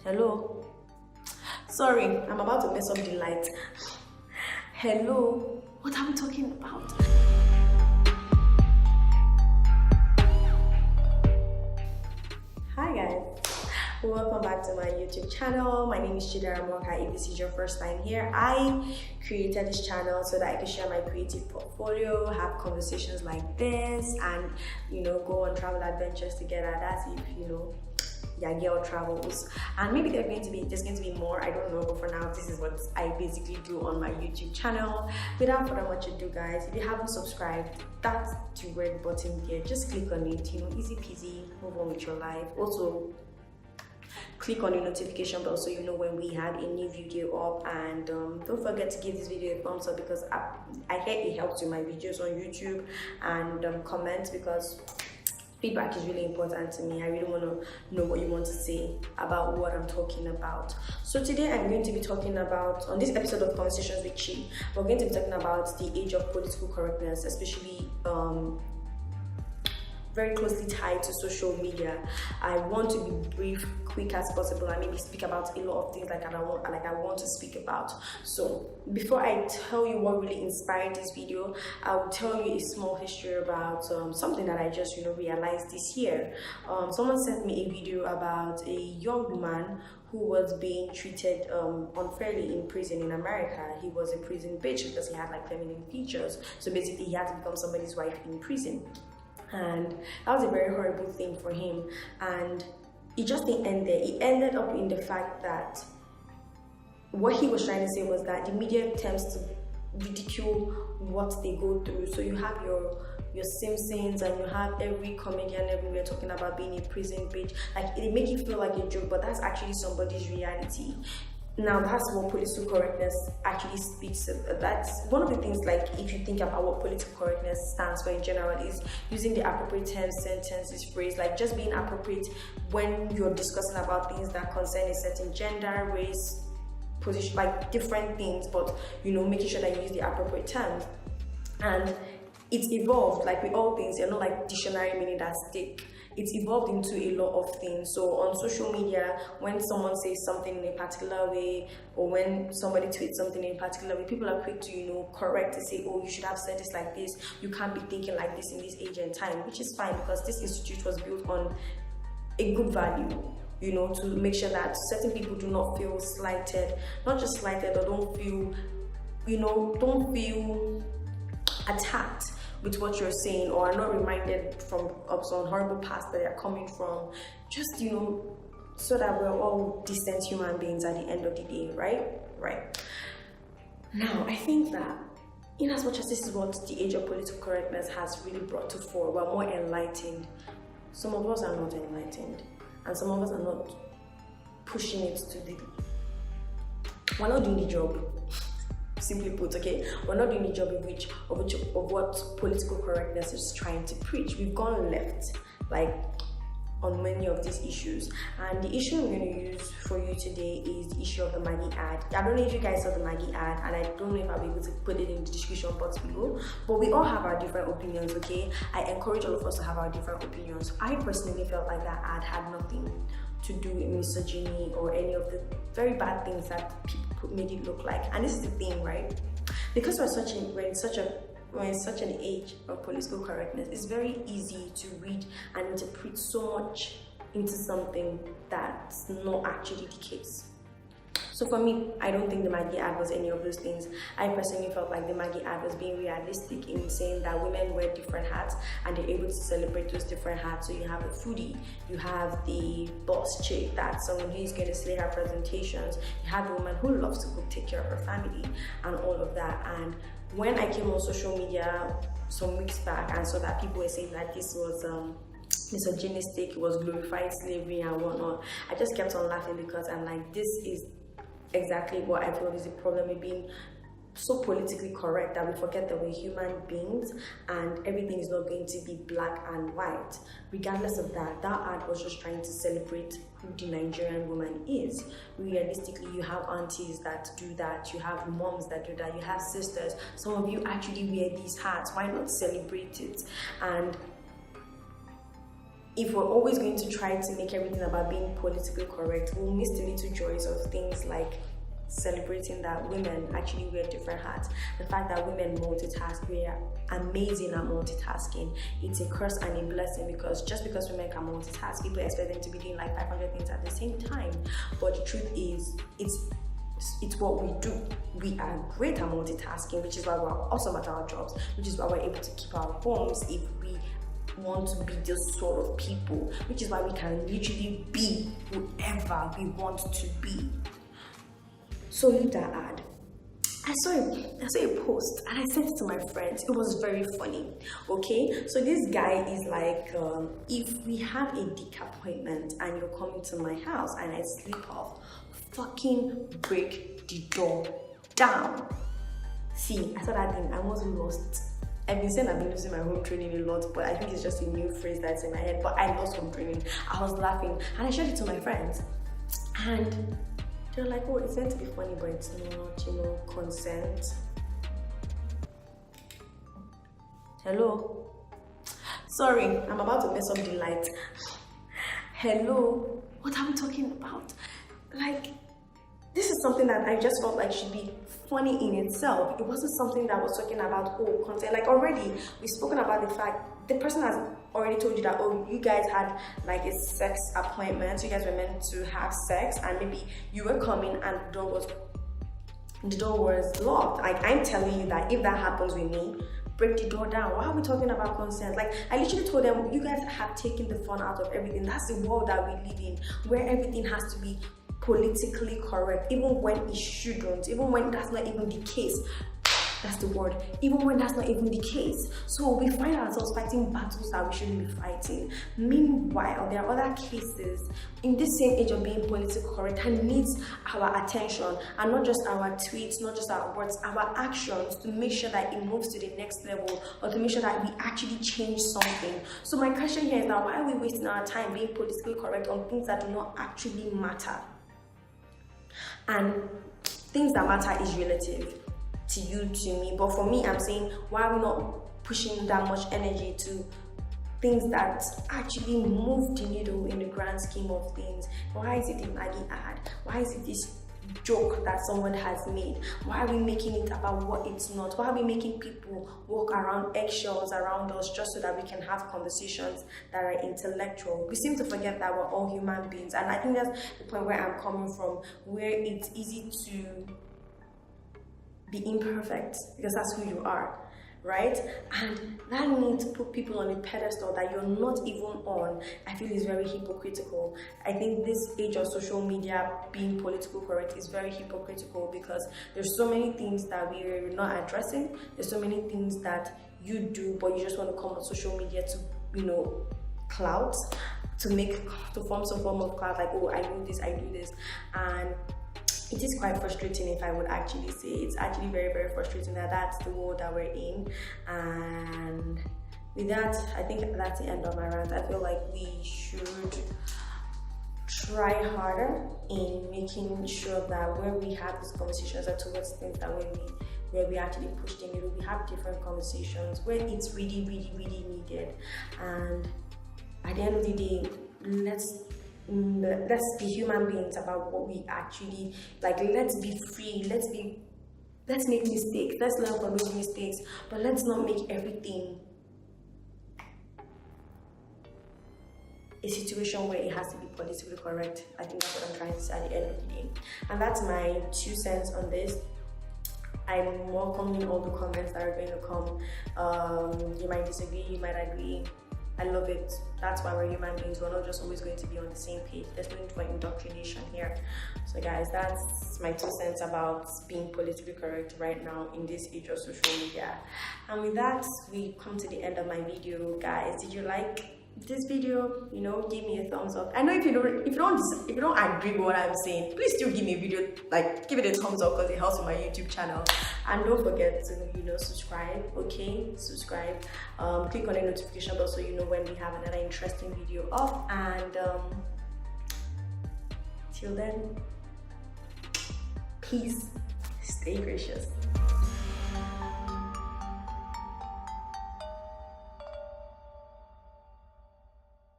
Hello? Sorry, I'm about to mess up the light. Hello? What are we talking about? Hi guys, welcome back to my YouTube channel. My name is Chidera Moka. If this is your first time here, I created this channel so that I can share my creative portfolio, have conversations like this, and go on travel adventures together. That's if your girl travels, and maybe there's going to be more, I don't know, but for now this is what I basically do on my YouTube channel. Without further much ado guys, if you haven't subscribed, that's the red button here, just click on it, easy peasy, move on with your life. Also click on the notification bell so you know when we have a new video up, and don't forget to give this video a thumbs up because I hear it helps with my videos on YouTube, and comment because feedback is really important to me. I really want to know what you want to say about what I'm talking about. So today I'm going to be talking about, on this episode of Conversations with Chi, we're going to be talking about the age of political correctness, especially very closely tied to social media. I want to be brief, quick as possible, and maybe speak about a lot of things like I want to speak about. So before I tell you what really inspired this video, I will tell you a small history about something that I just realized this year. Someone sent me a video about a young woman who was being treated unfairly in prison in America. He was a prison bitch because he had like feminine features, so basically he had to become somebody's wife in prison. And that was a very horrible thing for him, and it just didn't end there. It ended up in the fact that what he was trying to say was that the media tends to ridicule what they go through. So you have your Simpsons, and you have every comedian everywhere talking about being a prison bitch. Like, it make you feel like a joke, but that's actually somebody's reality. Now that's what political correctness actually speaks of. That's one of the things, like, if you think about what political correctness stands for in general, is using the appropriate terms, sentences, phrase, like just being appropriate when you're discussing about things that concern a certain gender, race, position, like different things, but making sure that you use the appropriate terms. And it's evolved, like with all things, you're not like dictionary meaning that stick. It's evolved into a lot of things. So on social media, when someone says something in a particular way, or when somebody tweets something in a particular way, people are quick to correct, to say, oh, you should have said this like this, you can't be thinking like this in this age and time, which is fine because this institute was built on a good value, to make sure that certain people do not feel slighted, not just slighted, or don't feel attacked with what you're saying, or are not reminded of some horrible past that they're coming from, just so that we're all decent human beings at the end of the day, right? Now I think that in as much as this is what the age of political correctness has really brought to fore, we're more enlightened. Some of us are not enlightened, and some of us are not pushing it we're not doing the job. Simply put, okay, we're not doing the job of what political correctness is trying to preach. We've gone left, like, on many of these issues. And the issue I'm going to use for you today is the issue of the Maggie ad. I don't know if you guys saw the Maggie ad, and I don't know if I'll be able to put it in the description box below, but we all have our different opinions, okay? I encourage all of us to have our different opinions. I personally felt like that ad had nothing to do with misogyny or any of the very bad things that people made it look like. And this is the thing, right? Because we're in such an age of political correctness, it's very easy to read and interpret so much into something that's not actually the case. So for me, I don't think the Maggie ad was any of those things. I personally felt like the Maggie ad was being realistic in saying that women wear different hats and they're able to celebrate those different hats. So you have the foodie, you have the boss chick, that's someone who's going to slay her presentations, you have the woman who loves to cook, take care of her family, and all of that. And when I came on social media some weeks back and saw that people were saying that this was misogynistic, it was glorified slavery and whatnot, I just kept on laughing because I'm like, this is exactly what I feel is the problem with being so politically correct, that we forget that we're human beings and everything is not going to be black and white. Regardless of that, that ad was just trying to celebrate who the Nigerian woman is. Realistically, you have aunties that do that, you have moms that do that, you have sisters. Some of you actually wear these hats. Why not celebrate it? And if we're always going to try to make everything about being politically correct, we'll miss the little joys of things like celebrating that women actually wear different hats. The fact that women multitask, we are amazing at multitasking. It's a curse and a blessing, because just because women can multitask, people expect them to be doing like 500 things at the same time. But the truth is, it's what we do. We are great at multitasking, which is why we're awesome at our jobs, which is why we're able to keep our homes if we want to be this sort of people, which is why we can literally be whoever we want to be. So leave that ad. I saw a post and I sent it to my friends. It was very funny. Okay, so this guy is like, if we have a dick appointment and you're coming to my house and I sleep off, fucking break the door down. See, I saw that thing, I almost lost. I've been saying I've been losing my home training a lot, but I think it's just a new phrase that's in my head. But I lost home training. I was laughing and I showed it to my friends, and they're like, oh, it's meant to be funny, but it's not, consent. Hello? Sorry, I'm about to mess up the light. Hello? What are we talking about? Like, this is something that I just felt like should be funny in itself. It wasn't something that was talking about, oh, consent. Like, already, we've spoken about the fact, the person has already told you that, oh, you guys had like a sex appointment, you guys were meant to have sex, and maybe you were coming and the door was locked. Like, I'm telling you that if that happens with me, break the door down. Why are we talking about consent? Like, I literally told them, you guys have taken the fun out of everything. That's the world that we live in, where everything has to be politically correct, even when it shouldn't, even when that's not even the case. That's the word. Even when that's not even the case. So we find ourselves fighting battles that we shouldn't be fighting. Meanwhile, there are other cases in this same age of being politically correct that needs our attention, and not just our tweets, not just our words, our actions, to make sure that it moves to the next level, or to make sure that we actually change something. So my question here is now, why are we wasting our time being politically correct on things that do not actually matter? And things that matter is relative to you, to me, but for me, I'm saying, why are we not pushing that much energy to things that actually move the needle in the grand scheme of things? Why is it a Maggie ad? Why is it this joke that someone has made? Why are we making it about what it's not? Why are we making people walk around eggshells around us just so that we can have conversations that are intellectual? We seem to forget that we're all human beings, and I think that's the point where I'm coming from, where it's easy to be imperfect because that's who you are, right? And that need to put people on a pedestal that you're not even on, I feel is very hypocritical. I think this age of social media being politically correct is very hypocritical, because there's so many things that we're not addressing. There's so many things that you do, but you just want to come on social media to, clout, to form some form of clout, like, oh, I do this, and it is quite frustrating, if I would actually say. It's actually very, very frustrating that that's the world that we're in. And with that, I think that's the end of my rant. I feel like we should try harder in making sure that where we have these conversations are towards things that where we actually push the needle. We have different conversations where it's really, really, really needed. And at the end of the day, let's be human beings about what we actually like. Let's be free, let's make mistakes, let's learn from those mistakes, but let's not make everything a situation where it has to be politically correct. I think that's what I'm trying to say at the end of the day. And that's my 2 cents on this. I'm welcoming all the comments that are going to come. You might disagree, you might agree. I love it. That's why we're human beings. We're not just always going to be on the same page. There's no need for indoctrination here. So guys, that's my 2 cents about being politically correct right now in this age of social media. And with that, we come to the end of my video. Guys, did you like this video? Give me a thumbs up. I know if you don't agree with what I'm saying, please still give me a video, like give it a thumbs up, because it helps with my YouTube channel. And don't forget to subscribe. Okay, subscribe. Click on the notification bell so you know when we have another interesting video up. And till then, peace, stay gracious.